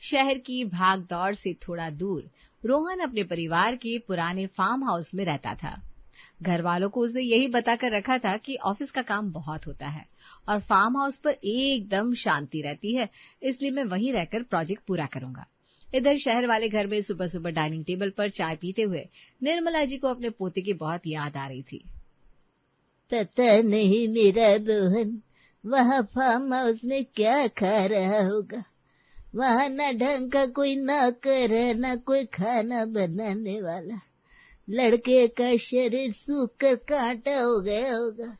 शहर की भाग दौड़ से थोड़ा दूर रोहन अपने परिवार के पुराने फार्म हाउस में रहता था। घर वालों को उसने यही बताकर रखा था कि ऑफिस का काम बहुत होता है और फार्म हाउस पर एकदम शांति रहती है, इसलिए मैं वहीं रहकर प्रोजेक्ट पूरा करूंगा। इधर शहर वाले घर में सुबह सुबह डाइनिंग टेबल पर चाय पीते हुए निर्मला जी को अपने पोते की बहुत याद आ रही थी। पता नहीं मेरा रोहन वहाँ फार्म हाउस में क्या खा रहा होगा। वहाँ न ढंग का कोई नौकर है, न कोई खाना बनाने वाला। लड़के का शरीर सूख कर कांटा हो गया होगा।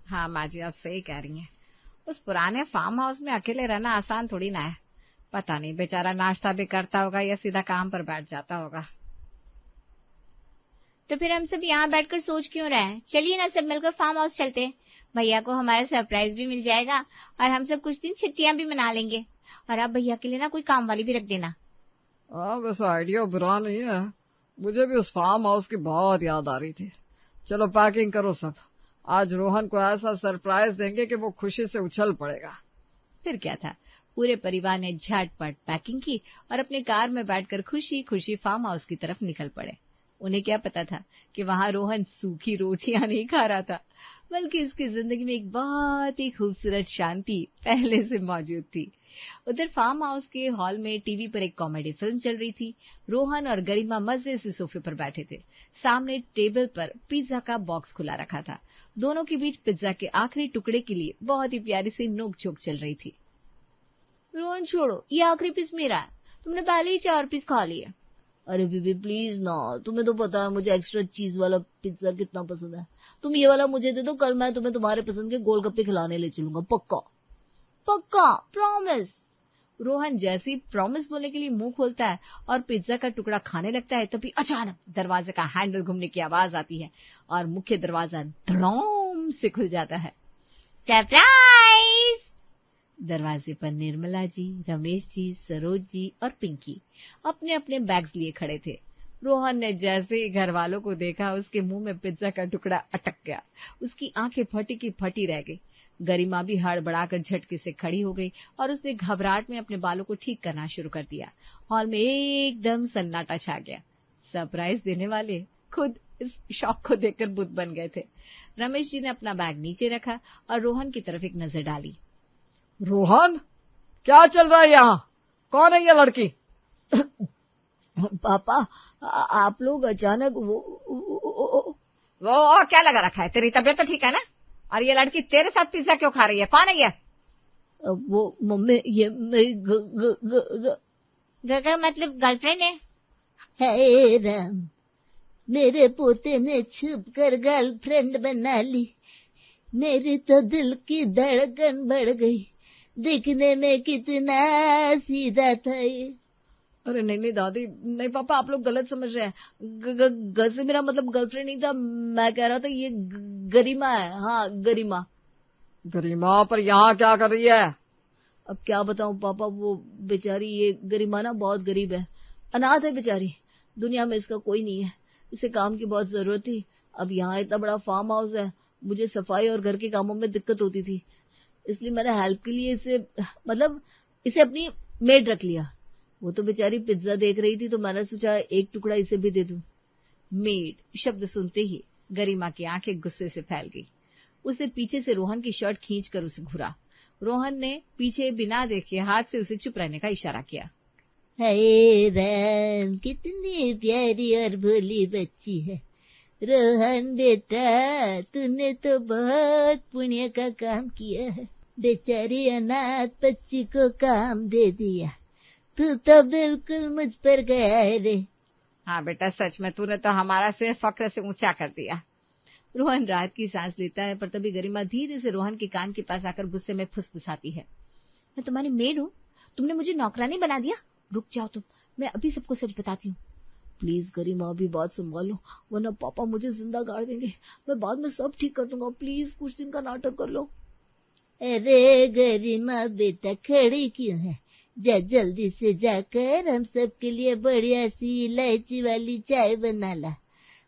हाँ माँ जी, आप सही कह रही हैं। उस पुराने फार्म हाउस में अकेले रहना आसान थोड़ी ना है। पता नहीं बेचारा नाश्ता भी करता होगा या सीधा काम पर बैठ जाता होगा। तो फिर हम सब यहाँ बैठकर सोच क्यों रहे हैं? चलिए ना सब मिलकर फार्म हाउस चलते हैं। भैया को हमारा सरप्राइज भी मिल जाएगा और हम सब कुछ दिन छुट्टियां भी मना लेंगे। और आप भैया के लिए ना कोई काम वाली भी रख देना। वैसे आइडिया बुरा नहीं है। मुझे भी उस फार्म हाउस की बहुत याद आ रही थी। चलो पैकिंग करो सब। आज रोहन को ऐसा सरप्राइज देंगे कि वो खुशी से उछल पड़ेगा। फिर क्या था, पूरे परिवार ने झटपट पैकिंग की और अपने कार में बैठकर खुशी खुशी फार्म हाउस की तरफ निकल पड़े। उन्हें क्या पता था कि वहां रोहन सूखी रोटियां नहीं खा रहा था, बल्कि उसकी जिंदगी में एक बहुत ही खूबसूरत शांति पहले से मौजूद थी। उधर फार्म हाउस के हॉल में टीवी पर एक कॉमेडी फिल्म चल रही थी। रोहन और गरिमा मजे से सोफे पर बैठे थे। सामने टेबल पर पिज्जा का बॉक्स खुला रखा था। दोनों के बीच पिज्जा के आखिरी टुकड़े के लिए बहुत ही प्यारी सी नोक-झोंक चल रही थी। रोहन छोड़ो, ये आखिरी पीस मेरा है। तुमने पहले ही 4 पीस खा लिए। अरे बीबी प्लीज ना, तुम्हें तो पता है मुझे एक्स्ट्रा चीज वाला पिज्जा कितना पसंद है। तुम ये वाला मुझे दे दो, कल मैं तुम्हें तुम्हारे पसंद के गोलगप्पे खिलाने ले चलूंगा। पक्का पक्का, प्रॉमिस। रोहन जैसे ही प्रॉमिस बोलने के लिए मुंह खोलता है और पिज्जा का टुकड़ा खाने लगता है, तभी अचानक दरवाजे का हैंडल घूमने की आवाज आती है और मुख्य दरवाजा धड़ोम से खुल जाता है। सरप्राइज! दरवाजे पर निर्मला जी, रमेश जी, सरोज जी और पिंकी अपने अपने बैग्स लिए खड़े थे। रोहन ने जैसे ही घर वालों को देखा, उसके मुंह में पिज्जा का टुकड़ा अटक गया। उसकी आंखें फटी की फटी रह गई। गरिमा भी हड़बड़ाकर झटके से खड़ी हो गई और उसने घबराहट में अपने बालों को ठीक करना शुरू कर दिया। हॉल में एकदम सन्नाटा छा गया। सरप्राइज देने वाले खुद इस शॉक को देखकर बुत बन गए थे। रमेश जी ने अपना बैग नीचे रखा और रोहन की तरफ एक नजर डाली। रोहन, क्या चल रहा है यहाँ? कौन है ये लड़की? पापा, आप लोग अचानक वो क्या लगा रखा है? तेरी तबीयत तो ठीक है ना? और ये लड़की तेरे साथ पिज्जा क्यों खा रही है? कौन है ये? वो मम्मी, ये मेरी मतलब गर्लफ्रेंड है। हे राम, मेरे पोते ने छुप कर गर्लफ्रेंड बना ली। मेरी तो दिल की धड़कन बढ़ गई। दिखने में कितना सीधा था ये। अरे नहीं दादी, नहीं पापा, आप लोग गलत समझ रहे हैं। घर से मेरा मतलब गर्लफ्रेंड नहीं था। मैं कह रहा था ये गरिमा है। हाँ, गरिमा। गरिमा पर यहाँ क्या कर रही है? अब क्या बताऊं पापा, वो बेचारी ये गरिमा ना बहुत गरीब है, अनाथ है बेचारी। दुनिया में इसका कोई नहीं है। इसे काम की बहुत जरूरत थी। अब यहाँ इतना बड़ा फार्म हाउस है, मुझे सफाई और घर के कामों में दिक्कत होती थी, इसलिए मैंने हेल्प के लिए इसे अपनी मेड रख लिया। वो तो बेचारी पिज्जा देख रही थी, तो मैंने सोचा एक टुकड़ा इसे भी दे दूं। मेड शब्द सुनते ही गरिमा की आंखें गुस्से से फैल गई। उसने पीछे से रोहन की शर्ट खींचकर उसे घुरा। रोहन ने पीछे बिना देखे हाथ से उसे चुप रहने का इशारा किया। हे राम, कितनी प्यारी और भोली बच्ची है। रोहन बेटा, तूने तो बहुत पुण्य का काम किया है। बेचारी अनाथ बच्ची को काम दे दिया। तू तो बिल्कुल मुझ पर गया है रे। हाँ बेटा, सच में तूने तो हमारा सिर फक्र से ऊंचा कर दिया। रोहन राहत की सांस लेता है, पर तभी गरिमा धीरे से रोहन के कान के पास आकर गुस्से में फुसफुसाती है। मैं तुम्हारी मेड हूँ, तुमने मुझे नौकरानी बना दिया। रुक जाओ तुम, मैं अभी सबको सच बताती हूँ। प्लीज गरिमा, अभी बात संभालो, वरना पापा मुझे जिंदा गाड़ देंगे। मैं बाद में सब ठीक कर दूंगा। प्लीज कुछ दिन का नाटक कर लो। अरे गरिमा बेटा, खड़ी क्यों है? जा जल्दी से जाकर हम सब के लिए बढ़िया सी इलायची वाली चाय बना ला।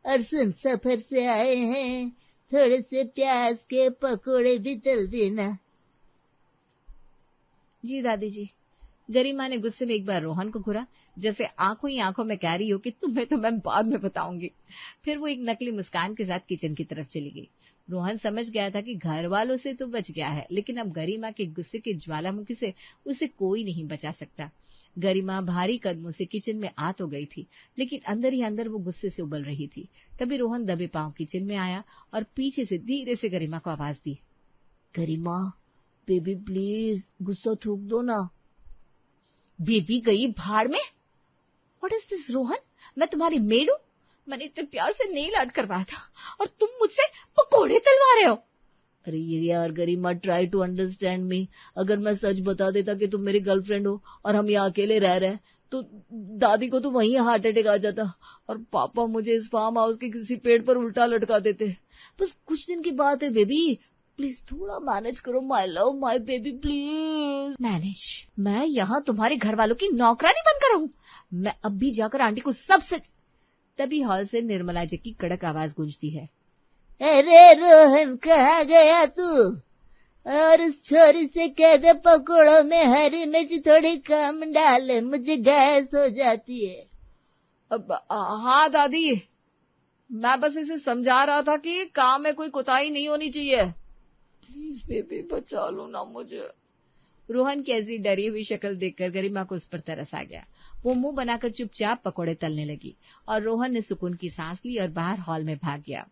और सुन, सफर से आए हैं, थोड़े से प्याज के पकोड़े भी तल देना। जी दादी जी। गरिमा ने गुस्से में एक बार रोहन को घूरा, जैसे आंखों ही आंखों में कह रही हो कि तुम्हें तो मैं बाद में बताऊंगी। फिर वो एक नकली मुस्कान के साथ किचन की तरफ चली गई। रोहन समझ गया था कि घर वालों से तो बच गया है, लेकिन अब गरिमा के गुस्से के ज्वालामुखी से उसे कोई नहीं बचा सकता। गरिमा भारी कदमों से किचन में आ तो गई थी, लेकिन अंदर ही अंदर वो गुस्से से उबल रही थी। तभी रोहन दबे पांव किचन में आया और पीछे से धीरे से गरिमा को आवाज दी, गरिमा बेबी प्लीज गुस्सा थूक दो ना। बेबी गई भाड़ में। व्हाट इज दिस रोहन, मैं तुम्हारी मेड हूं? मैंने इतने प्यार से नेल आर्ट करवाया था और तुम मुझसे पकोड़े तलवा रहे हो। अरे यार गरिमा, ट्राई टू अंडरस्टैंड मी। अगर मैं सच बता देता कि तुम मेरी गर्लफ्रेंड हो और हम यहाँ अकेले रह रहे हैं, तो दादी को तो वहीं हार्ट अटैक आ जाता और पापा मुझे इस फार्म हाउस के किसी पेड़ पर उल्टा लटका देते। बस कुछ दिन की बात है बेबी, प्लीज थोड़ा मैनेज करो। My love, my baby, please manage? मैं यहाँ तुम्हारे घर वालों की नौकरानी बनकर रहूं? मैं अब भी जाकर आंटी को सब सच। तभी हॉल से निर्मला जी की कड़क आवाज गूंजती है, अरे रोहन कहाँ गया तू? और उस छोरी से कह दे पकौड़ों में हरी मिर्च थोड़ी कम डाले, मुझे गैस हो जाती है। अब हाँ दादी, मैं बस इसे समझा रहा था कि काम में कोई कोताही नहीं होनी चाहिए। प्लीज बेबी बचा लो ना मुझे। रोहन की ऐसी डरी हुई शक्ल देखकर गरिमा को उस पर तरस आ गया। वो मुंह बनाकर चुपचाप पकोड़े तलने लगी और रोहन ने सुकून की सांस ली और बाहर हॉल में भाग गया।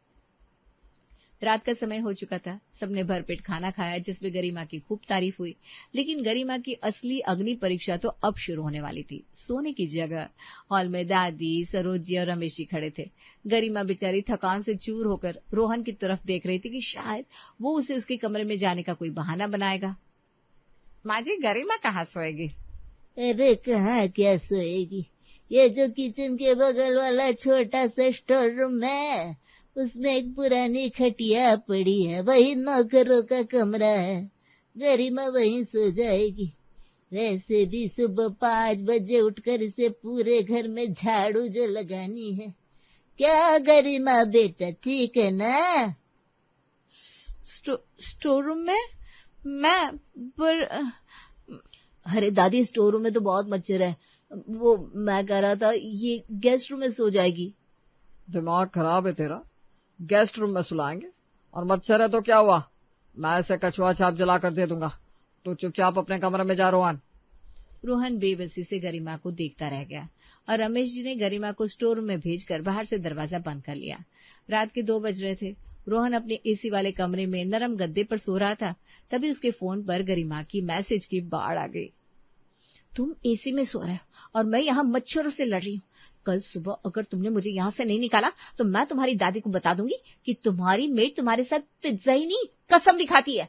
रात का समय हो चुका था। सबने भरपेट खाना खाया, जिसमें गरिमा की खूब तारीफ हुई। लेकिन गरिमा की असली अग्नि परीक्षा तो अब शुरू होने वाली थी। सोने की जगह हॉल में दादी, सरोज जी और रमेश जी खड़े थे। गरिमा बेचारी थकान से चूर होकर रोहन की तरफ देख रही थी कि शायद वो उसे उसके कमरे में जाने का कोई बहाना बनाएगा। माँ जी, गरिमा कहाँ सोएगी? अरे कहाँ क्या सोएगी, ये जो किचन के बगल वाला छोटा सा स्टोर रूम है, उसमें एक पुरानी खटिया पड़ी है, वही नौकरों का कमरा है। गरिमा वहीं सो जाएगी। वैसे भी सुबह 5 बजे उठकर इसे पूरे घर में झाड़ू जो लगानी है। क्या गरिमा बेटा, ठीक है ना? स्टोर रूम में? मैं पर अरे दादी, स्टोर रूम में तो बहुत मच्छर है। वो मैं कह रहा था ये गेस्ट रूम में सो जाएगी। दिमाग खराब है तेरा? गेस्ट रूम में सुलाएंगे? और मच्छर है तो क्या हुआ, मैं ऐसे कछुआ छाप जला कर दे दूंगा। तो चुपचाप अपने कमरे में जा रोहन। रोहन बेबसी से गरिमा को देखता रह गया और रमेश जी ने गरिमा को स्टोर रूम में भेजकर बाहर से दरवाजा बंद कर लिया। रात के 2 बज रहे थे। रोहन अपने एसी वाले कमरे में नरम गद्दे पर सो रहा था। तभी उसके फोन पर गरिमा की मैसेज की बाढ़ आ गई। तुम एसी में सो रहे हो और मैं यहाँ मच्छरों से लड़ रही हूँ। कल सुबह अगर तुमने मुझे यहाँ से नहीं निकाला तो मैं तुम्हारी दादी को बता दूंगी कि तुम्हारी मेड तुम्हारे साथ पिज्जा ही नहीं कसम भी खाती है।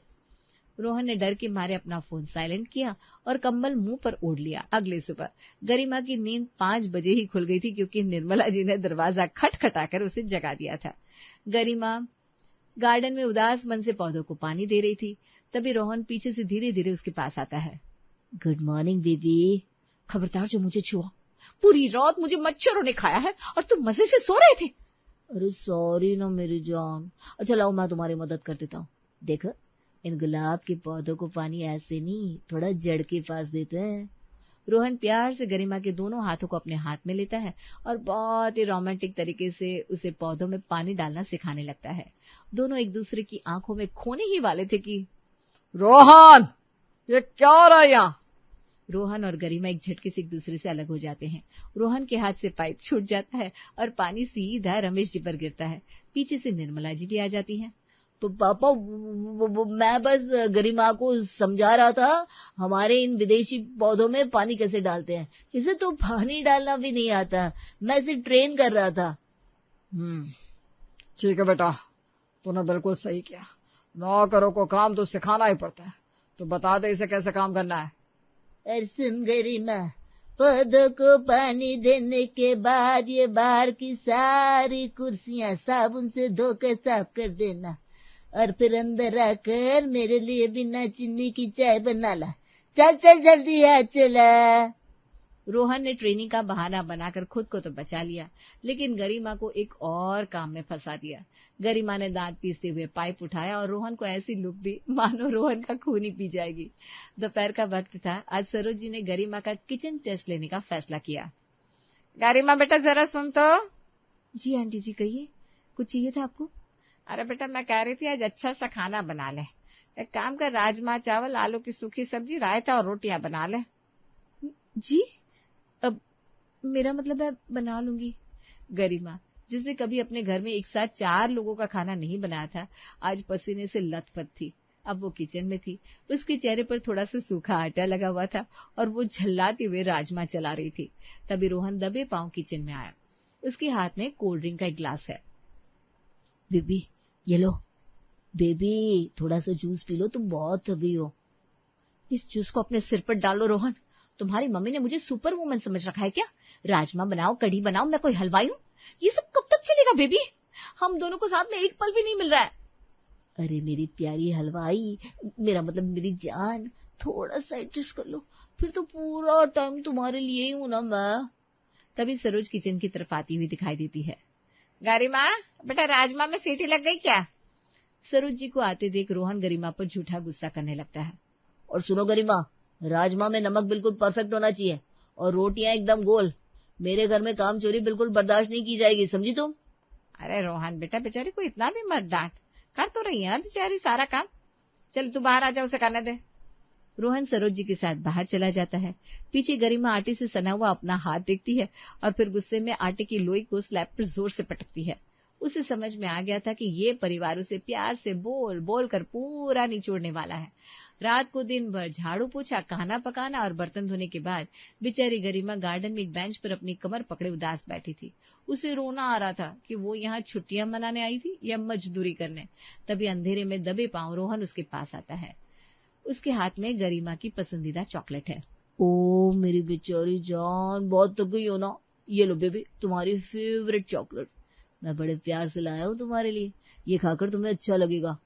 रोहन ने डर के मारे अपना फोन साइलेंट किया और कंबल मुंह पर ओढ़ लिया। अगले सुबह गरिमा की नींद 5 बजे ही खुल गई थी, क्योंकि निर्मला जी ने दरवाजा खटखटाकर उसे जगा दिया था। गरिमा गार्डन में उदास मन से पौधों को पानी दे रही थी। तभी रोहन पीछे से धीरे धीरे उसके पास आता है। Good morning baby. खबरदार जो मुझे छुआ। पूरी रात मुझे मच्छरों ने खाया है और तुम मजे से सो रहे थे। अरे सॉरी ना मेरी जान। अच्छा लाओ मैं तुम्हारी मदद कर देता हूँ। देखो, इन गुलाब के पौधों को पानी ऐसे नहीं, थोड़ा जड़ के पास देते हैं। रोहन प्यार से गरिमा के दोनों हाथों को अपने हाथ में लेता है और बहुत ही रोमांटिक तरीके से उसे पौधों में पानी डालना सिखाने लगता है। दोनों एक दूसरे की आंखों में खोने ही वाले थे कि रोहन, ये क्या हो रहा है यहाँ? रोहन और गरिमा एक झटके से एक दूसरे से अलग हो जाते हैं। रोहन के हाथ से पाइप छूट जाता है और पानी सीधा रमेश जी पर गिरता है। पीछे से निर्मला जी भी आ जाती हैं। तो पापा मैं बस गरिमा को समझा रहा था हमारे इन विदेशी पौधों में पानी कैसे डालते हैं। इसे तो पानी डालना भी नहीं आता, मैं इसे ट्रेन कर रहा था। ठीक है बेटा, तूने बिल्कुल सही किया। नौकरों को काम तो सिखाना ही पड़ता है। तो बता दे इसे कैसे काम करना है। और सुन गरिमा, पौधों को पानी देने के बाद ये बाहर की सारी कुर्सियां साबुन से धोकर साफ कर देना और फिर अंदर आकर मेरे लिए बिना चीनी की चाय बना ला। चल चल जल्दी आ चला। रोहन ने ट्रेनिंग का बहाना बनाकर खुद को तो बचा लिया, लेकिन गरिमा को एक और काम में फंसा दिया। गरिमा ने दांत पीसते हुए पाइप उठाया और रोहन को ऐसी लुक दी मानो रोहन का खून ही पी जाएगी। दोपहर का वक्त था। आज सरोज जी ने गरिमा का किचन टेस्ट लेने का फैसला किया। गरिमा बेटा जरा सुन तो। जी आंटी जी कहिए, कुछ चाहिए था आपको? अरे बेटा मैं कह रही थी आज अच्छा सा खाना बना ले। एक काम कर, राजमा चावल, आलू की सूखी सब्जी, रायता और रोटियां बना ले। जी अब मेरा मतलब है बना लूंगी। गरिमा, जिसने कभी अपने घर में एक साथ 4 लोगों का खाना नहीं बनाया था, आज पसीने से लथपथ थी। अब वो किचन में थी। उसके चेहरे पर थोड़ा सा सूखा आटा लगा हुआ था और वो झल्लाते हुए राजमा चला रही थी। तभी रोहन दबे पांव किचन में आया। उसके हाथ में कोल्ड ड्रिंक का एक ग्लास है। बेबी ये लो, बेबी थोड़ा सा जूस पी लो, तुम बहुत थकी हो। इस जूस को अपने सिर पर डालो रोहन। तुम्हारी मम्मी ने मुझे सुपर वुमन समझ रखा है क्या? राजमा बनाओ, कढ़ी बनाओ, मैं कोई हलवाई हूँ? ये सब कब तक चलेगा बेबी? हम दोनों को साथ में एक पल भी नहीं मिल रहा है। अरे मेरी प्यारी हलवाई, मेरा मतलब मेरी जान, थोड़ा सा एडजस्ट कर लो, फिर तो पूरा टाइम तुम्हारे लिए ही हूं ना मैं। तभी सरोज किचन की तरफ आती हुई दिखाई देती है। गरिमा बेटा राजमा में सीटी लग गई क्या? सरोज जी को आते देख रोहन गरिमा पर झूठा गुस्सा करने लगता है। और सुनो गरिमा, राजमा में नमक बिल्कुल परफेक्ट होना चाहिए और रोटियां एकदम गोल। मेरे घर में काम चोरी बिल्कुल बर्दाश्त नहीं की जाएगी, समझी तुम? अरे रोहन बेटा बेचारी को इतना भी मत डांट, कर तो रही है ना बेचारी सारा काम। चल तू बाहर आ जा, उसे करने दे। रोहन सरोज जी के साथ बाहर चला जाता है। पीछे गरिमा आटे से सना हुआ अपना हाथ देखती है और फिर गुस्से में आटे की लोई को स्लैब पर जोर से पटकती है। उसे समझ में आ गया था कि ये परिवार उसे प्यार से बोल बोल कर पूरा निचोड़ने वाला है। रात को दिन भर झाड़ू पोछा, खाना पकाना और बर्तन धोने के बाद बेचारी गरिमा गार्डन में एक बेंच पर अपनी कमर पकड़े उदास बैठी थी। उसे रोना आ रहा था कि वो यहाँ छुट्टियां मनाने आई थी या मजदूरी करने। तभी अंधेरे में दबे पांव रोहन उसके पास आता है। उसके हाथ में गरिमा की पसंदीदा चॉकलेट है। ओ मेरी बेचारी जान, बहुत थक गई हो ना? ये लो बेबी, तुम्हारी फेवरेट चॉकलेट मैं बड़े प्यार से लाया हूँ तुम्हारे लिए। ये खाकर तुम्हें अच्छा लगेगा।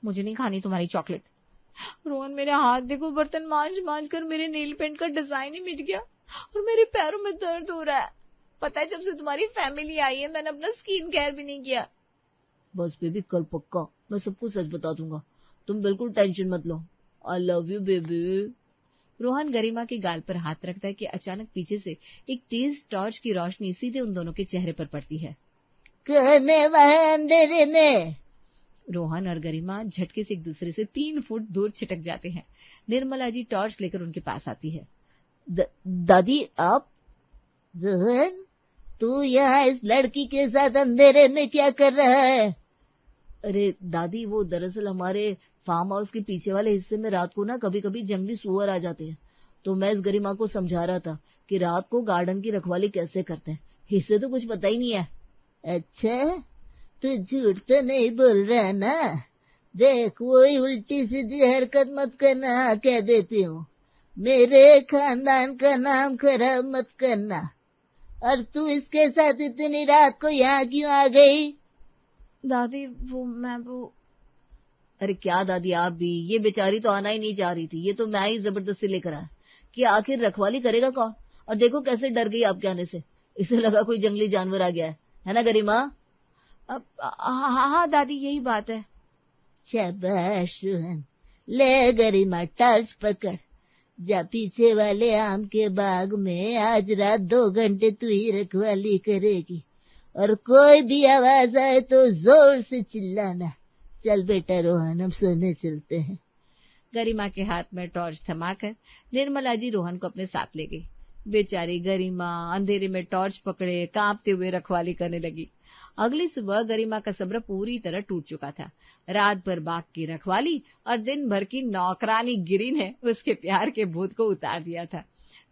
मुझे नहीं खानी तुम्हारी चॉकलेट। रोहन मेरे हाथ देखो, बर्तन मांज मांज कर मेरे नेल पेंट का डिजाइन ही मिट गया और मेरे पैरों में दर्द हो रहा है। पता है जब से तुम्हारी फैमिली आई है मैंने अपना स्किन केयर भी नहीं किया। बस बेबी कल पक्का मैं सबको सच बता दूंगा, तुम बिल्कुल टेंशन मत लो। I love you baby. Rohan Garima के गाल पर हाथ रखता है कि अचानक पीछे से एक तेज टॉर्च की रोशनी सीधे उन दोनों के चेहरे पर पड़ती है। कहने वह अंधेरे में। रोहन और गरिमा झटके से एक दूसरे से 3 फुट दूर छिटक जाते हैं। निर्मला जी टॉर्च लेकर उनके पास आती है। दादी आप? रोहन तू यहाँ इस लड़की के साथ अंधेरे में क्या कर रहा है? अरे दादी वो दरअसल हमारे फार्म हाउस के पीछे वाले हिस्से में रात को ना कभी कभी जंगली सुअर आ जाते हैं, तो मैं इस गरिमा को समझा रहा था कि रात को गार्डन की रखवाली कैसे करते हैं। इससे तो कुछ पता ही नहीं है। अच्छा तू झूठ तो नहीं बोल रहा ना? देख वही उल्टी सीधी हरकत मत करना, कह देती हूँ। मेरे खानदान का नाम खराब मत करना। और तू इसके साथ इतनी रात को यहाँ क्यों आ गई? दादी वो अरे क्या दादी आप भी, ये बेचारी तो आना ही नहीं चाह रही थी, ये तो मैं ही जबरदस्ती लेकर आया कि आखिर रखवाली करेगा कौन। और देखो कैसे डर गई आपके आने से, इसे लगा कोई जंगली जानवर आ गया है ना गरिमा? हाँ दादी यही बात है। शाबाश रोहन, ले गरिमा टॉर्च पकड़, जा पीछे वाले आम के बाग में आज रात 2 घंटे तू ही रखवाली करेगी और कोई भी आवाज आए तो जोर से चिल्लाना। चल बेटा रोहन हम सोने चलते हैं। गरिमा के हाथ में टॉर्च थमाकर निर्मला जी रोहन को अपने साथ ले गई। बेचारी गरिमा अंधेरे में टॉर्च पकड़े कांपते हुए रखवाली करने लगी। अगली सुबह गरिमा का सब्र पूरी तरह टूट चुका था। रात भर बाग की रखवाली और दिन भर की नौकरानी गिरी ने उसके प्यार के भूत को उतार दिया था।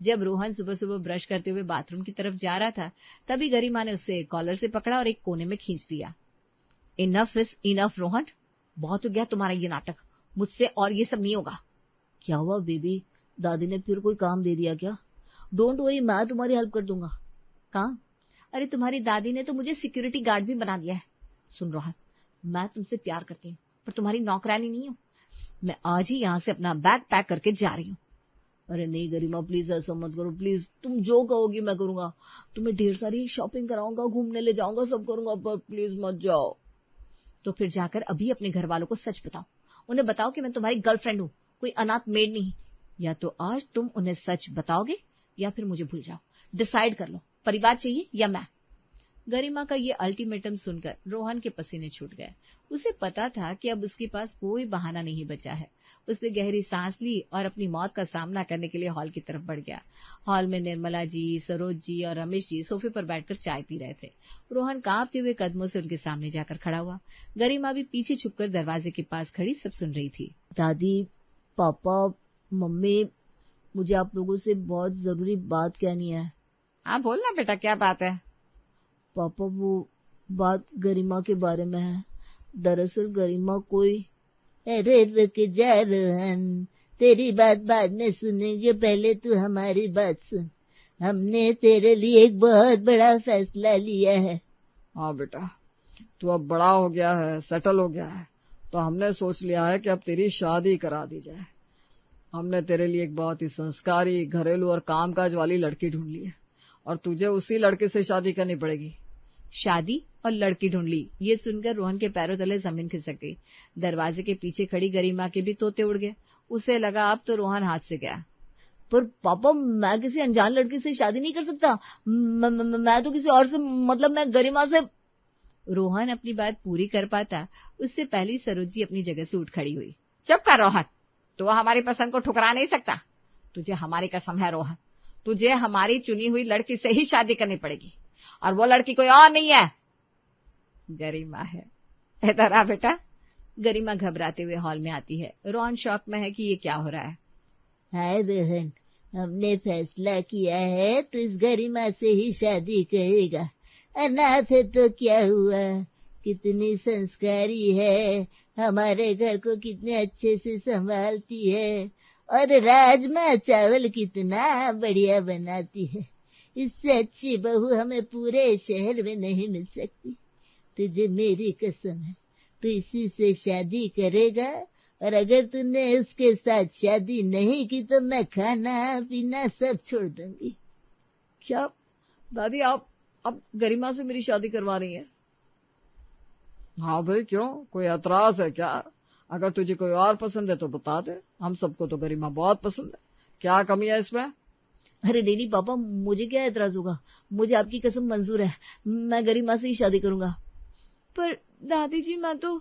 जब रोहन सुबह सुबह ब्रश करते हुए बाथरूम की तरफ जा रहा था, तभी गरिमा ने उससे कॉलर से पकड़ा और एक कोने में खींच लिया। इनफ इज इनफ रोहन, बहुत हो गया तुम्हारा ये नाटक, मुझसे और ये सब नहीं होगा। क्या हुआ बेबी, दादी ने फिर कोई काम दे दिया क्या? डोंट वरी, मैं तुम्हारी हेल्प कर दूंगा। काम? अरे तुम्हारी दादी ने तो मुझे सिक्योरिटी गार्ड भी बना दिया है। सुन रोहन, मैं तुमसे प्यार करती हूँ पर तुम्हारी नौकरानी नहीं हूँ। मैं आज ही यहाँ से अपना बैग पैक करके जा रही हूँ। अरे नहीं गरिमा प्लीज ऐसा मत करो, प्लीज तुम जो कहोगी मैं करूंगा, तुम्हें ढेर सारी शॉपिंग कराऊंगा, घूमने ले जाऊंगा, सब करूंगा, पर प्लीज मत जाओ। तो फिर जाकर अभी अपने घर वालों को सच बताओ, उन्हें बताओ कि मैं तुम्हारी गर्लफ्रेंड हूँ, कोई अनाथ मेड नहीं। या तो आज तुम उन्हें सच बताओगे या फिर मुझे भूल जाओ, डिसाइड कर लो, परिवार चाहिए या मैं। गरिमा का ये अल्टीमेटम सुनकर रोहन के पसीने छूट गए। उसे पता था कि अब उसके पास कोई बहाना नहीं बचा है। उसने गहरी सांस ली और अपनी मौत का सामना करने के लिए हॉल की तरफ बढ़ गया। हॉल में निर्मला जी, सरोज जी और रमेश जी सोफे पर बैठकर चाय पी रहे थे। रोहन कांपते हुए कदमों से उनके सामने जाकर खड़ा हुआ। गरिमा भी पीछे छुपकर दरवाजे के पास खड़ी सब सुन रही थी। दादी, पापा, मम्मी, मुझे आप लोगों से बहुत जरूरी बात कहनी है। हाँ बोलना बेटा, क्या बात है? पापा वो बात गरिमा के बारे में है। दरअसल गरिमा कोई... अरे रुक जा रोहन, तेरी बात बाद में सुनेंगे, पहले तू हमारी बात सुन। हमने तेरे लिए एक बहुत बड़ा फैसला लिया है। हाँ बेटा, तू अब बड़ा हो गया है, सेटल हो गया है, तो हमने सोच लिया है कि अब तेरी शादी करा दी जाए। हमने तेरे लिए एक बहुत ही संस्कारी, घरेलू और कामकाज वाली लड़की ढूंढ ली है और तुझे उसी लड़के से शादी करनी पड़ेगी। शादी और लड़की ढूंढ ली, ये सुनकर रोहन के पैरों तले जमीन खिसक गई। दरवाजे के पीछे खड़ी गरिमा के भी तोते उड़ गए। उसे लगा अब तो रोहन हाथ से गया। पर पापा मैं किसी अनजान लड़की से शादी नहीं कर सकता। मैं तो किसी और से, मतलब मैं गरिमा से... रोहन अपनी बात पूरी कर पाता उससे पहले सरोज जी अपनी जगह से उठ खड़ी हुई। चुप कर रोहन, तू हमारी पसंद को ठुकरा नहीं सकता। तुझे हमारी कसम है रोहन, तुझे हमारी चुनी हुई लड़की से ही शादी करनी पड़ेगी, और वो लड़की कोई और नहीं है, गरिमा है। इधर आ बेटा। गरिमा घबराते हुए हॉल में आती है। रोहन शॉक में है कि ये क्या हो रहा है। हाय रोहन, हमने फैसला किया है तो इस गरिमा से ही शादी करेगा। अनाथ है तो क्या हुआ, कितनी संस्कारी है, हमारे घर को कितने अच्छे से संभालती है, और राजमा चावल कितना बढ़िया बनाती है। इससे अच्छी बहू हमें पूरे शहर में नहीं मिल सकती। तुझे मेरी कसम है, तू इसी से शादी करेगा, और अगर तूने उसके साथ शादी नहीं की तो मैं खाना पीना सब छोड़ दूंगी। क्या दादी, आप गरिमा से मेरी शादी करवा रही हैं? हाँ भाई, क्यों, कोई एतराज है क्या? अगर तुझे कोई और पसंद है तो बता दे, हम सबको तो गरिमा बहुत पसंद है। क्या कमी है इसमें? अरे नहीं पापा, मुझे क्या एतराज होगा, मुझे आपकी कसम मंजूर है, मैं गरिमा से ही शादी करूंगा। पर दादी जी मैं तो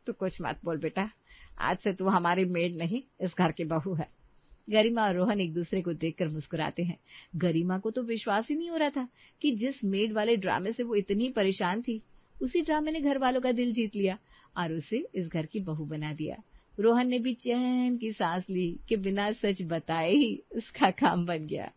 कुछ मत बोल बेटा, आज से तू हमारी मेड नहीं, इस घर की बहू है। गरिमा और रोहन एक दूसरे को देखकर मुस्कुराते हैं। गरिमा को तो विश्वास ही नहीं हो रहा था कि जिस मेड वाले ड्रामे से वो इतनी परेशान थी, उसी ड्रामे ने घर वालों का दिल जीत लिया और उसे इस घर की बहू बना दिया। रोहन ने भी चैन की सांस ली कि बिना सच बताए ही उसका काम बन गया।